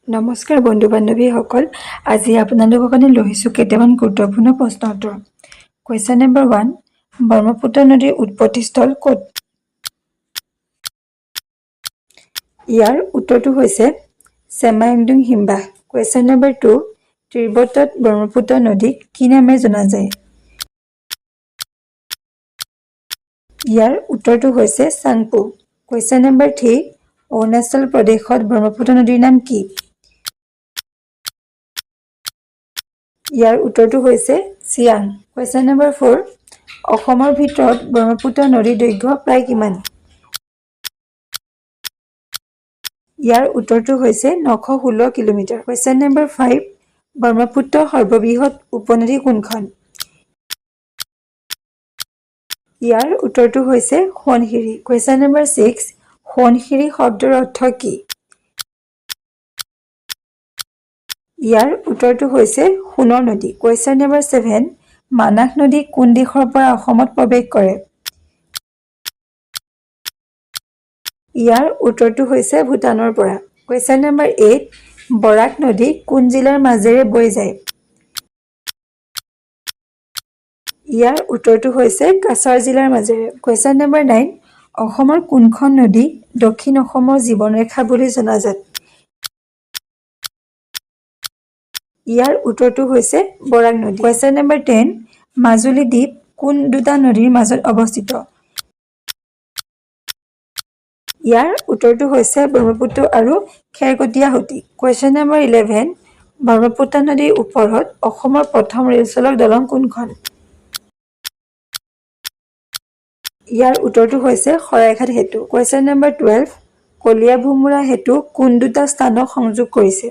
নমস্কাৰ বন্ধু বান্ধৱীসকল, আজি আপোনালোকৰ কাৰণে লৈছোঁ কেইটামান গুৰুত্বপূৰ্ণ প্ৰশ্ন উত্তৰ। কুৱেশ্যন নম্বৰ 1, ব্ৰহ্মপুত্ৰ নদীৰ উৎপত্তিস্থল ক'ত? ইয়াৰ উত্তৰটো হৈছে চেমাইমডুং হিমবাহ। কুৱেশ্যন নম্বৰ 2, তিব্বতত ব্ৰহ্মপুত্ৰ নদীক কি নামেৰে জনা যায়? ইয়াৰ উত্তৰটো হৈছে চাংপো। কুৱেশ্যন নম্বৰ 3, অৰুণাচল প্ৰদেশত ব্ৰহ্মপুত্ৰ নদীৰ নাম কি? ইয়াৰ উত্তৰটো হৈছে চিয়াং। কুৱেশ্যন নম্বৰ 4, অসমৰ ভিতৰত ব্ৰহ্মপুত্ৰ নদীৰ দৈৰ্ঘ্য প্ৰায় কিমান? ইয়াৰ উত্তৰটো হৈছে 916 কিলোমিটাৰ। কুৱেশ্যন নম্বৰ 5, ব্ৰহ্মপুত্ৰৰ সৰ্ববৃহৎ উপনদী কোনখন? ইয়াৰ উত্তৰটো হৈছে সোৱণশিৰি। কুৱেশ্যন নম্বৰ 6, সোৱণশিৰি শব্দৰ অৰ্থ কি? ইয়াৰ উত্তৰটো হৈছে সোণৰ নদী। কুৱেশ্যন নম্বৰ 7, মানাহ নদী কোন দেশৰ পৰা অসমত প্ৰৱেশ কৰে? ইয়াৰ উত্তৰটো হৈছে ভূটানৰ পৰা। কুৱেশ্যন নম্বৰ 8, বৰাক নদী কোন জিলাৰ মাজেৰে বৈ যায়? ইয়াৰ উত্তৰটো হৈছে কাছাৰ জিলাৰ মাজেৰে। কুৱেশ্যন নম্বৰ 9, অসমৰ কোনখন নদী দক্ষিণ অসমৰ জীৱনৰেখা বুলি জনাজাত? ইয়াৰ উত্তৰটো হৈছে বৰাক নদী। কুৱেশ্যন নম্বৰ 10, মাজুলী দ্বীপ কোন দুটা নদীৰ মাজত অৱস্থিত? ইয়াৰ উত্তৰটো হৈছে ব্ৰহ্মপুত্ৰ আৰু খেৰকটীয়াহতী। কুৱেশ্যন নম্বৰ 11, ব্ৰহ্মপুত্ৰ নদীৰ ওপৰত অসমৰ প্ৰথম ৰেল চলক দলং কোনখন? ইয়াৰ উত্তৰটো হৈছে শৰাইঘাট সেতু। কুৱেশ্যন নম্বৰ 12, কলীয়াভোমোৰা সেতু কোন দুটা স্থানক সংযোগ কৰিছে?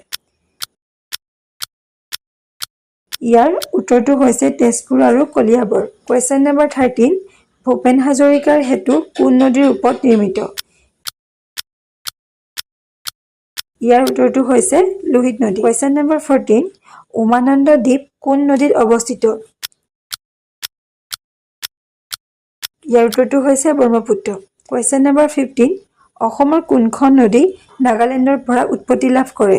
ইয়াৰ উত্তৰটো হৈছে তেজপুৰ আৰু কলিয়াবৰ। কুৱেশ্যন নম্বৰ 13, ভূপেন হাজৰিকাৰ সেতু কোন নদীৰ ওপৰত নিৰ্মিত? ইয়াৰ উত্তৰটো হৈছে লোহিত নদী। কুৱেশ্যন নম্বৰ 14, উমানন্দ দ্বীপ কোন নদীত অৱস্থিত? ইয়াৰ উত্তৰটো হৈছে ব্ৰহ্মপুত্ৰ। কুৱেশ্যন নম্বৰ 15, অসমৰ কোনখন নদী নাগালেণ্ডৰ পৰা উৎপত্তি লাভ কৰে?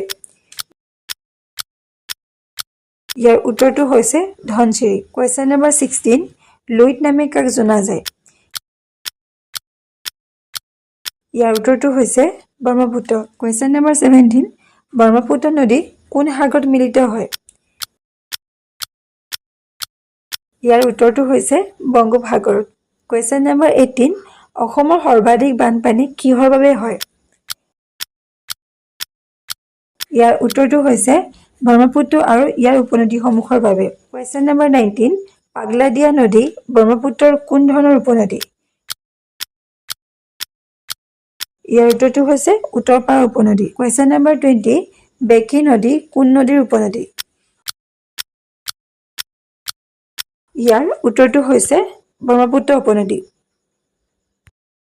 ইয়াৰ উত্তৰটো হৈছে ধনশিৰি। কুৱেশ্যন নম্বৰ 16, লুইত নামে কাক জনা যায়? ইয়াৰ উত্তৰটো হৈছে ব্ৰহ্মপুত্ৰ। কুৱেশ্যন নম্বৰ 17, ব্ৰহ্মপুত্ৰ নদী কোন সাগৰত মিলিত হয়? ইয়াৰ উত্তৰটো হৈছে বংগোপসাগৰত। কুৱেশ্যন নম্বৰ 18, অসমৰ সৰ্বাধিক বানপানী কিহৰ বাবে হয়? ইয়াৰ উত্তৰটো হৈছে ব্ৰহ্মপুত্ৰ আৰু ইয়াৰ উপনদীসমূহৰ বাবে। কুৱেশ্যন নম্বৰ 19, পাগলাদিয়া নদী ব্ৰহ্মপুত্ৰৰ কোন ধৰণৰ উপনদী? ইয়াৰ উত্তৰটো হৈছে উত্তৰপাৰা উপনদী। কুৱেশ্যন নম্বৰ 20, বেকী নদী কোন নদীৰ উপনদী? ইয়াৰ উত্তৰটো হৈছে ব্ৰহ্মপুত্ৰ উপনদী।